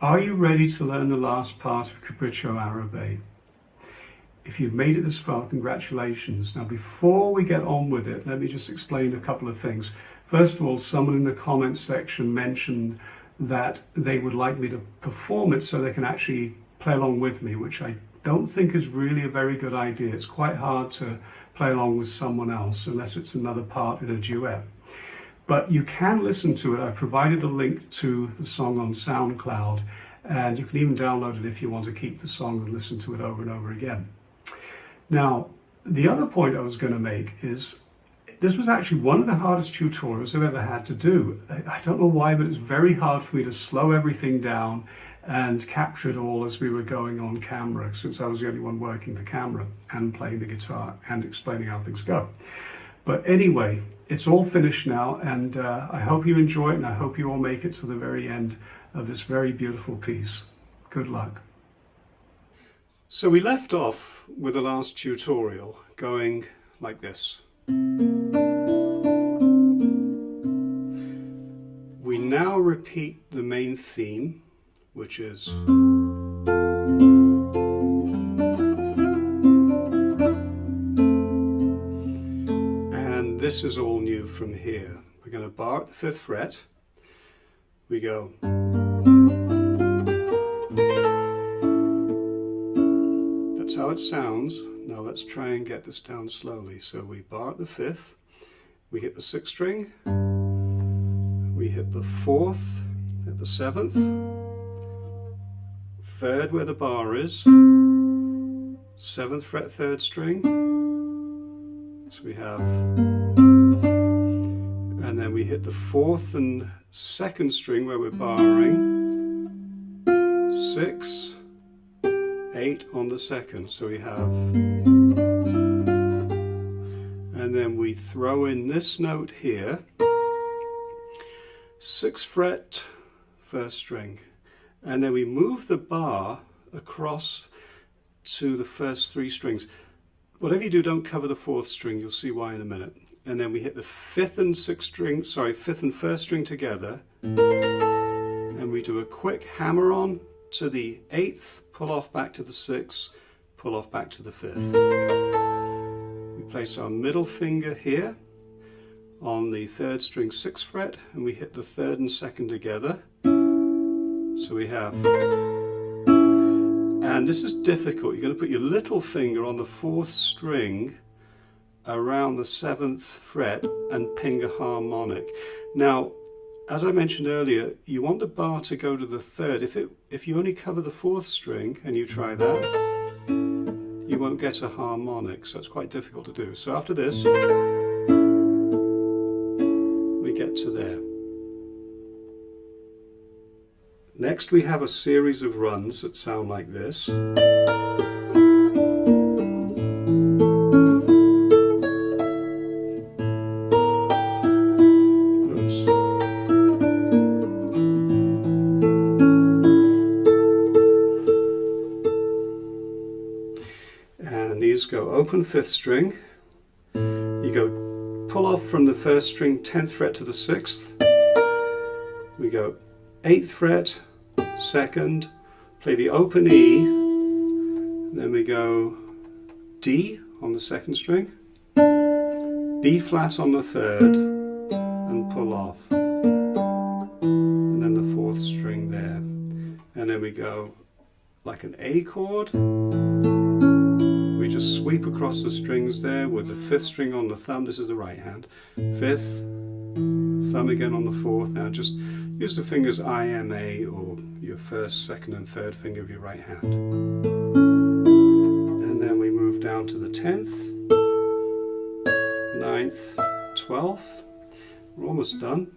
Are you ready to learn the last part of Capricho Arabe? If you've made it this far, congratulations. Now, before we get on with it, let me just explain a couple of things. First of all, someone in the comments section mentioned that they would like me to perform it so they can actually play along with me, which I don't think is really a very good idea. It's quite hard to play along with someone else unless it's another part in a duet. But you can listen to it. I've provided a link to the song on SoundCloud, and you can even download it if you want to keep the song and listen to it over and over again. Now, the other point I was going to make is this was actually one of the hardest tutorials I've ever had to do. I don't know why, but it's very hard for me to slow everything down and capture it all as we were going on camera, since I was the only one working the camera and playing the guitar and explaining how things go. But anyway, it's all finished now, and I hope you enjoy it, and I hope you all make it to the very end of this very beautiful piece. Good luck. So we left off with the last tutorial going like this. We now repeat the main theme, which is this is all new from here. We're going to bar at the 5th fret. We go. That's how it sounds. Now let's try and get this down slowly. So we bar at the 5th. We hit the 6th string. We hit the 4th at the 7th. 3rd where the bar is. 7th fret 3rd string. So we have, and then we hit the 4th and 2nd string where we're barring, 6, 8 on the 2nd, so we have, and then we throw in this note here, 6th fret 1st string, and then we move the bar across to the first 3 strings. Whatever you do, don't cover the 4th string, you'll see why in a minute. And then we hit the 5th and 5th and 1st string together, and we do a quick hammer on to the 8th, pull off back to the 6th, pull off back to the 5th. We place our middle finger here on the 3rd string 6th fret, and we hit the 3rd and 2nd together. So we have, and this is difficult, you're going to put your little finger on the 4th string around the 7th fret and ping a harmonic. Now, as I mentioned earlier, you want the bar to go to the 3rd. If you only cover the 4th string and you try that, you won't get a harmonic, so it's quite difficult to do. So after this, we get to there. Next we have a series of runs that sound like this. Oops. And these go open 5th string. You go pull off from the 1st string 10th fret to the 6th. We go 8th fret, 2nd, play the open E, then we go D on the 2nd string, B flat on the 3rd, and pull off, and then the 4th string there, and then we go like an A chord. We just sweep across the strings there with the 5th string on the thumb. This is the right hand, 5th, thumb again on the 4th. Now just use the fingers I, M, A, or your 1st, 2nd and 3rd finger of your right hand. And then we move down to the 10th, 9th, 12th. We're almost done.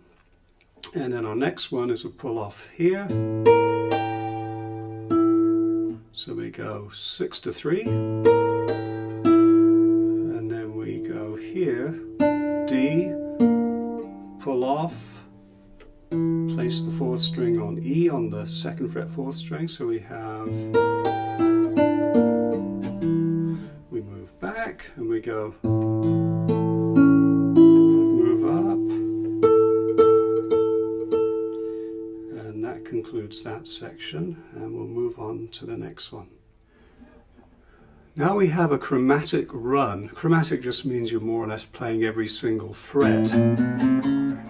And then our next one is a pull off here. So we go 6 to 3. And then we go here, D, pull off, place the 4th string on E on the 2nd fret 4th string, so we have, we move back and we go, move up, and that concludes concludes that section, and we'll move on to the next one. Now we have a chromatic run. Chromatic just means you're more or less playing every single fret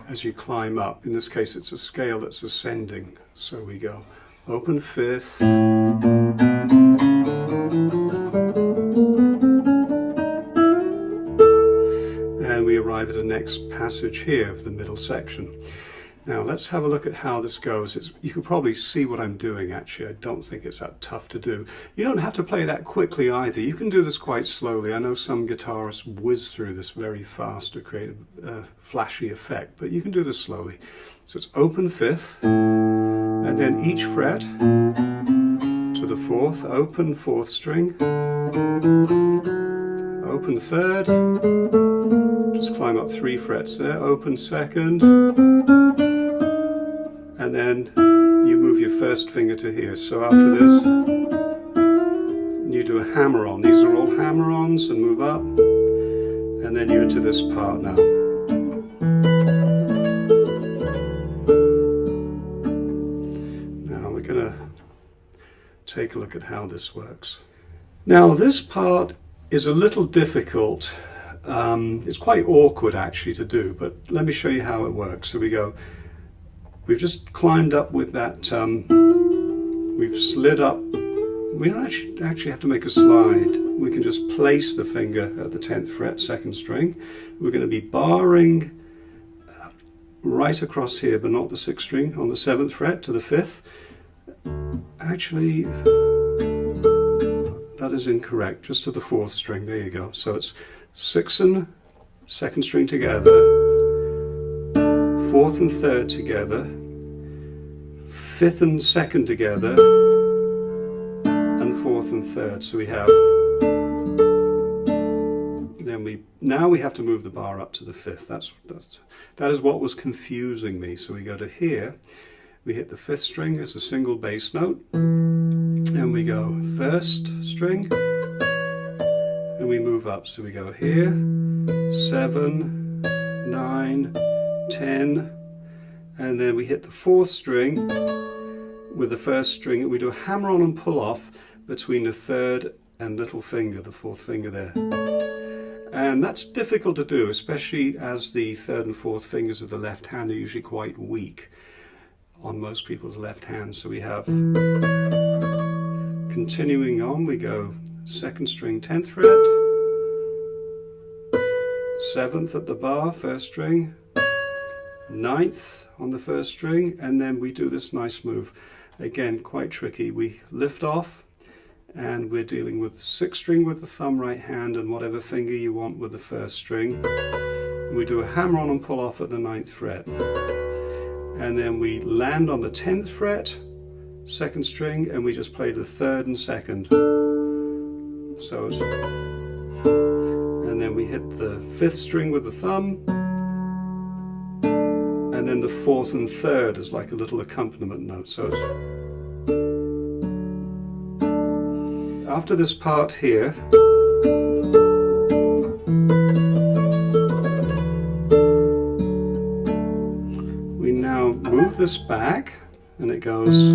as you climb up. In this case it's a scale that's ascending. So we go open fifth, and we arrive at the next passage here of the middle section. Now let's have a look at how this goes. You can probably see what I'm doing actually. I don't think it's that tough to do. You don't have to play that quickly either. You can do this quite slowly. I know some guitarists whiz through this very fast to create a flashy effect, but you can do this slowly. So it's open fifth, and then each fret to the fourth, open fourth string, open third, just climb up 3 frets there, open second, and then you move your first finger to here. So after this, you do a hammer-on. These are all hammer-ons, and move up, and then you're into this part now. Now we're going to take a look at how this works. Now this part is a little difficult. It's quite awkward actually to do, but let me show you how it works. So we go, we've just climbed up with that, we've slid up. We don't actually have to make a slide. We can just place the finger at the 10th fret, 2nd string. We're going to be barring right across here, but not the 6th string, on the 7th fret to the 5th. Actually, that is incorrect, just to the 4th string. There you go. So it's 6th and 2nd string together, 4th and 3rd together, 5th and 2nd together, and 4th and 3rd. So we have, now we have to move the bar up to the 5th. That is what was confusing me. So we go to here, we hit the 5th string as a single bass note, and we go 1st string, and we move up. So we go here, 7, 9, 10, and then we hit the 4th string with the 1st string. We do a hammer on and pull off between the 3rd and little finger, the 4th finger there. And that's difficult to do, especially as the 3rd and 4th fingers of the left hand are usually quite weak on most people's left hands. So we have, continuing on, we go 2nd string, 10th fret, 7th at the bar, 1st string, 9th on the 1st string, and then we do this nice move. Again, quite tricky. We lift off, and we're dealing with 6th string with the thumb right hand and whatever finger you want with the 1st string. We do a hammer on and pull off at the 9th fret. And then we land on the 10th fret, 2nd string, and we just play the 3rd and 2nd. So it's, and then we hit the 5th string with the thumb, and then the 4th and 3rd is like a little accompaniment note. So it's, after this part here, we now move this back, and it goes.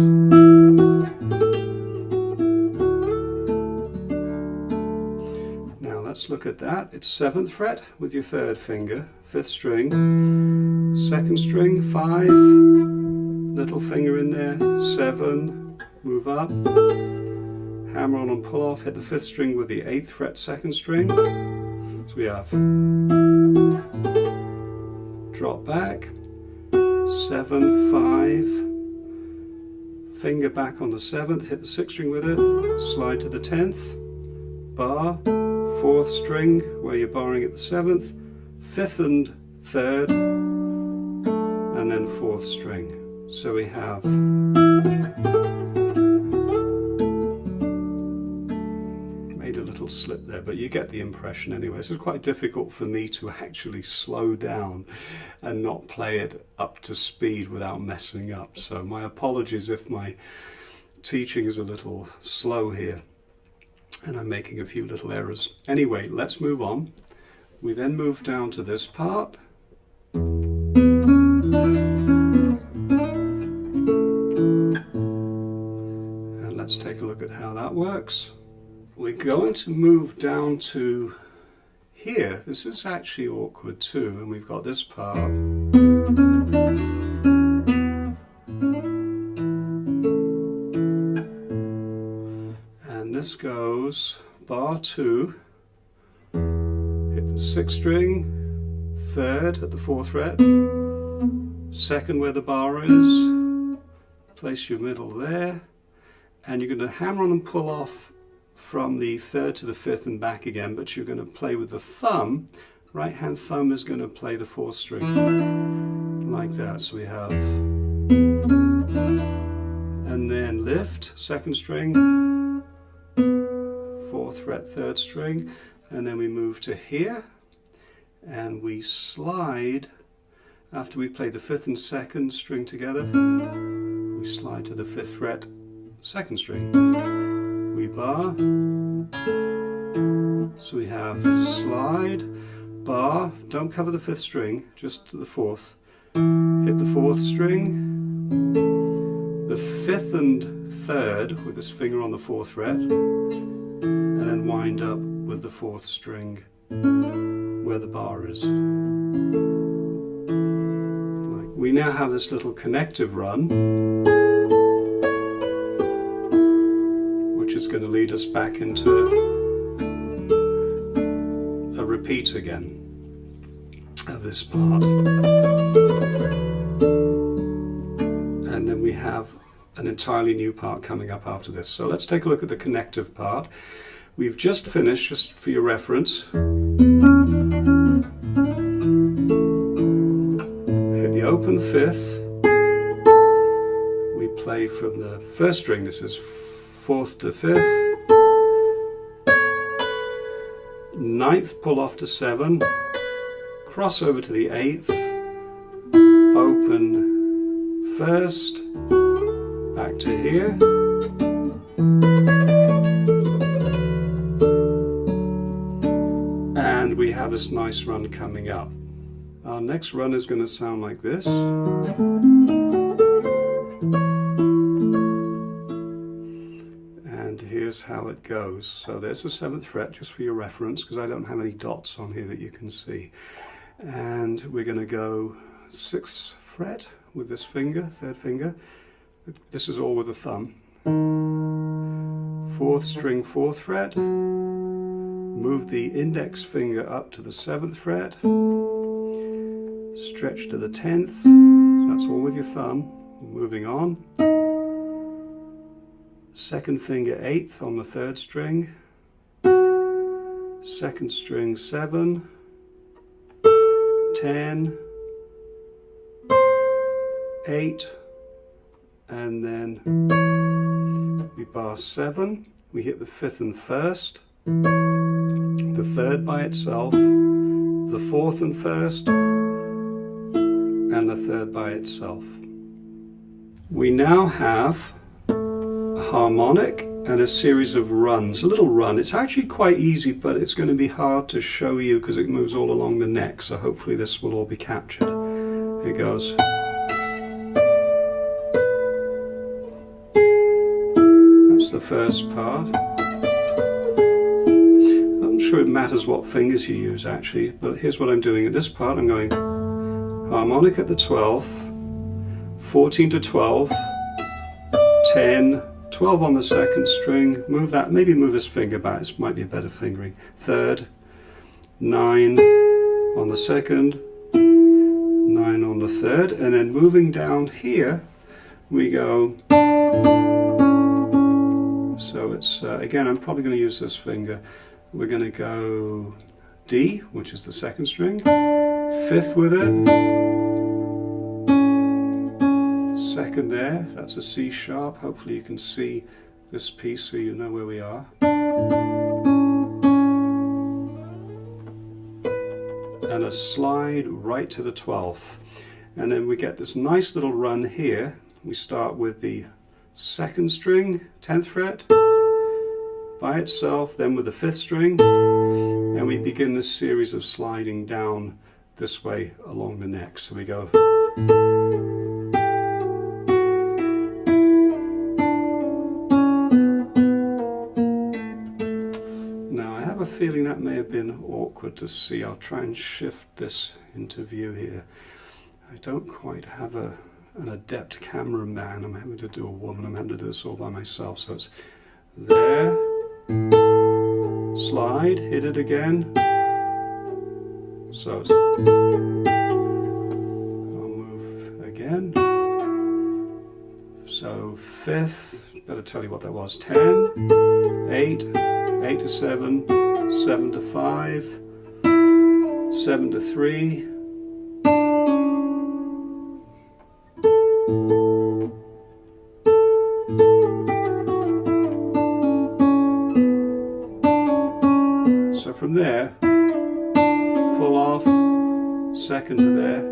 Now let's look at that. It's 7th fret with your 3rd finger, 5th string, 2nd string, 5, little finger in there, 7, move up, hammer on and pull off, hit the 5th string with the 8th fret, 2nd string. So we have drop back, 7, 5, finger back on the 7th, hit the 6th string with it, slide to the 10th, bar, 4th string where you're barring at the 7th, 5th and 3rd, and then 4th string. So we have made a little slip there, but you get the impression anyway. So it's quite difficult for me to actually slow down and not play it up to speed without messing up. So my apologies if my teaching is a little slow here and I'm making a few little errors. Anyway, let's move on. We then move down to this part. let's take a look at how that works. We're going to move down to here. This is actually awkward too, and we've got this part. And this goes bar 2, hit the 6th string, 3rd at the 4th fret, 2nd where the bar is, place your middle there, and you're going to hammer on and pull off from the 3rd to the 5th and back again, but you're going to play with the thumb. Right hand thumb is going to play the 4th string like that. So we have, and then lift, 2nd string, 4th fret, 3rd string, and then we move to here and we slide. After we play the 5th and 2nd string together, we slide to the 5th fret, 2nd string. We bar, so we have slide, bar, don't cover the 5th string, just the 4th, hit the 4th string, the 5th and 3rd with this finger on the 4th fret, and then wind up with the 4th string where the bar is. We now have this little connective run, is going to lead us back into a repeat again of this part. And then we have an entirely new part coming up after this. So let's take a look at the connective part. We've just finished, just for your reference, hit the open 5th, we play from the 1st string, this is 4th to 5th, 9th pull off to 7, cross over to the 8th, open 1st, back to here, and we have this nice run coming up. Our next run is going to sound like this. Here's how it goes. So there's the 7th fret, just for your reference, because I don't have any dots on here that you can see. And we're going to go 6th fret with this finger, 3rd finger. This is all with the thumb. 4th string, 4th fret. Move the index finger up to the 7th fret. Stretch to the 10th. So that's all with your thumb. Moving on. 2nd finger 8th on the 3rd string, 2nd string 7, 10, 8, and then we bar 7, we hit the 5th and 1st, the 3rd by itself, the 4th and 1st, and the 3rd by itself. We now have harmonic and a series of runs, a little run. It's actually quite easy, but it's going to be hard to show you because it moves all along the neck, so hopefully this will all be captured. Here it goes. That's the first part. I'm not sure it matters what fingers you use actually, but here's what I'm doing. At this part I'm going harmonic at the 12th, 14 to 12, 10, 12 on the 2nd string, move that, maybe move this finger back, this might be a better fingering, 3rd, 9 on the 2nd, 9 on the 3rd, and then moving down here, we go, so it's, again I'm probably going to use this finger, we're going to go D, which is the 2nd string, 5th with it, 2nd there, that's a C sharp, hopefully you can see this piece so you know where we are. And a slide right to the 12th. And then we get this nice little run here. We start with the 2nd string, 10th fret, by itself, then with the 5th string, and we begin this series of sliding down this way along the neck. So we go. feeling that may have been awkward to see. I'll try and shift this into view here. I don't quite have an adept cameraman. I'm having to do a woman. I'm having to do this all by myself. So it's there, slide, hit it again. So it's, I'll move again. So fifth, better tell you what that was. 10, 8, 8 to 7, 7 to 5, 7 to 3. So from there, pull off, second to there.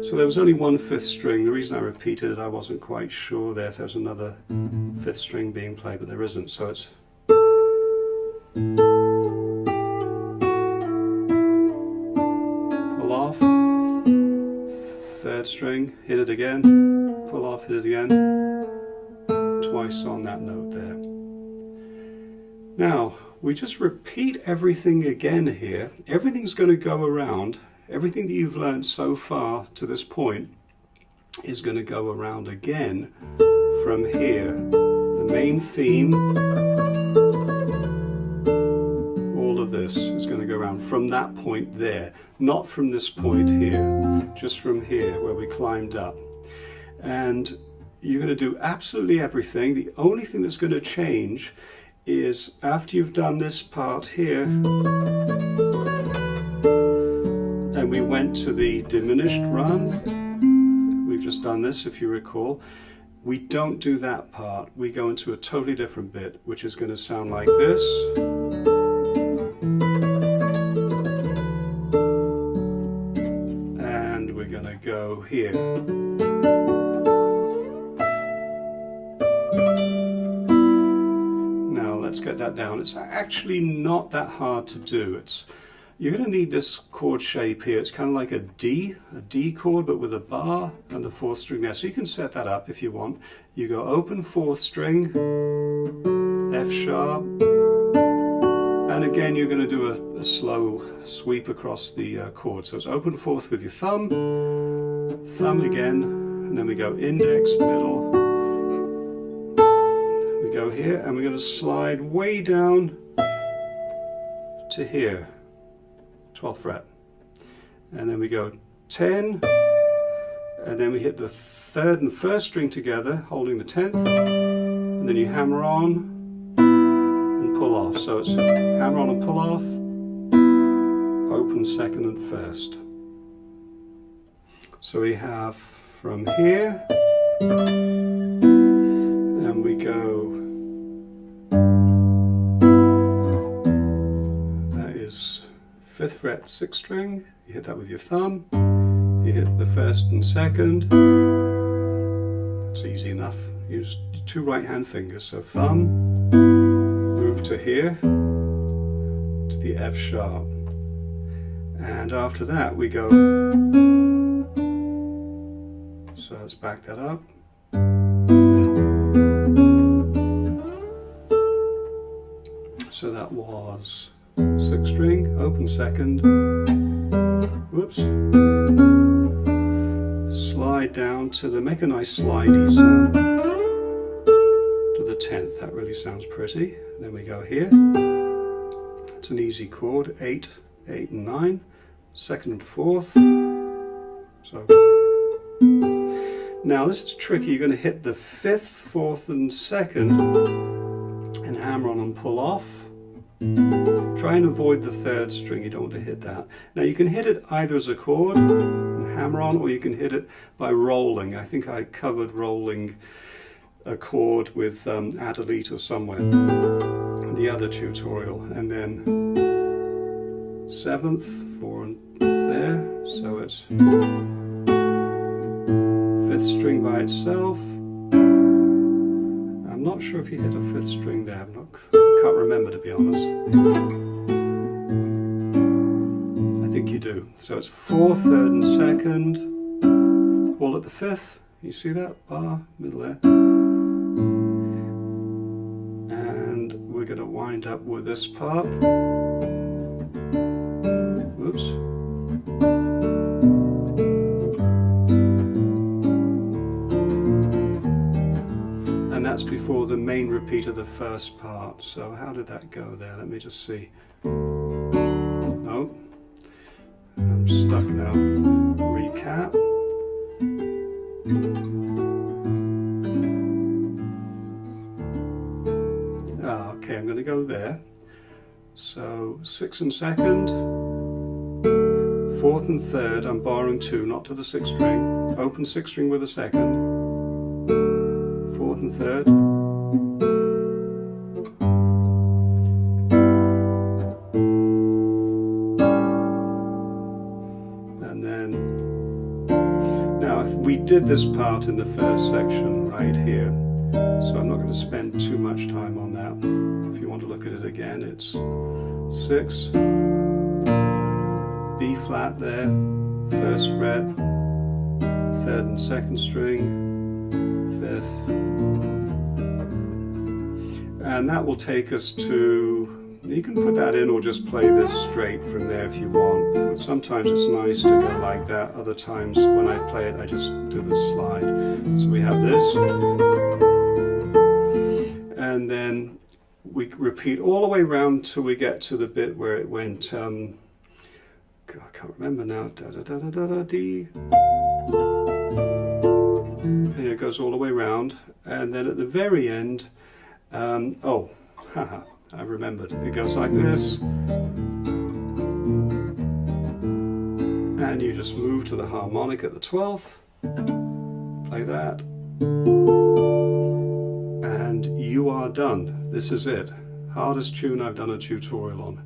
So there was only one fifth string. The reason I repeated it, I wasn't quite sure there if there was another fifth string being played, but there isn't. So it's pull off, third string, hit it again, pull off, hit it again, twice on that note there. Now, we just repeat everything again here. Everything's going to go around. Everything that you've learned so far to this point is going to go around again from here. The main theme, all of this is going to go around from that point there, not from this point here, just from here where we climbed up. And you're going to do absolutely everything. The only thing that's going to change is after you've done this part here, and we went to the diminished run. We've just done this, if you recall. We don't do that part. We go into a totally different bit, which is going to sound like this. And we're going to go here. Now let's get that down. It's actually not that hard to do. You're going to need this chord shape here. It's kind of like a D chord, but with a bar and the fourth string there. So you can set that up if you want. You go open fourth string, F sharp, and again you're going to do a slow sweep across the chord. So it's open fourth with your thumb, thumb again, and then we go index, middle. We go here, and we're going to slide way down to here. 12th fret, and then we go 10, and then we hit the third and first string together holding the 10th, and then you hammer on and pull off. So it's hammer on and pull off, open second and first. So we have from here, and we go, that is 5th fret, 6th string, you hit that with your thumb, you hit the first and second, it's easy enough, use 2 right hand fingers, so thumb, move to here, to the F sharp, and after that we go, so let's back that up, so that was 6th string, open second, whoops, slide down to the, make a nice slidey sound, to the 10th, that really sounds pretty. Then we go here, it's an easy chord, 8, 8 and 9, 2nd and 4th, so, now this is tricky, you're going to hit the 5th, 4th and 2nd, and hammer on and pull off. Try and avoid the 3rd string, you don't want to hit that. Now you can hit it either as a chord and hammer on, or you can hit it by rolling. I think I covered rolling a chord with Adalita somewhere in the other tutorial. And then 7th, 4 and there, so it's 5th string by itself. I'm not sure if you hit a 5th string there, can't remember to be honest. I think you do. So it's 4th, 3rd and 2nd, all at the 5th. You see that bar, middle there? And we're going to wind up with this part. Whoops. And that's before the main repeat of the first part. So how did that go there? Let me just see. No, I'm stuck now. Recap. Okay, I'm going to go there. So 6th and 2nd, 4th and 3rd, I'm borrowing 2, not to the 6th string. Open 6th string with a 2nd, 4th and 3rd. And then, now if we did this part in the first section right here, so I'm not going to spend too much time on that. If you want to look at it again, it's 6, B flat there, 1st fret, 3rd and 2nd string, 5th. And that will take us to, you can put that in or just play this straight from there if you want. Sometimes it's nice to go like that, other times when I play it I just do the slide. So we have this. And then we repeat all the way around till we get to the bit where it went, I can't remember now, da da da da da da dee. And it goes all the way around, and then at the very end, oh, haha, I've remembered. It goes like this, and you just move to the harmonic at the 12th, play that. And you are done. This is it. Hardest tune I've done a tutorial on.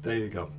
There you go.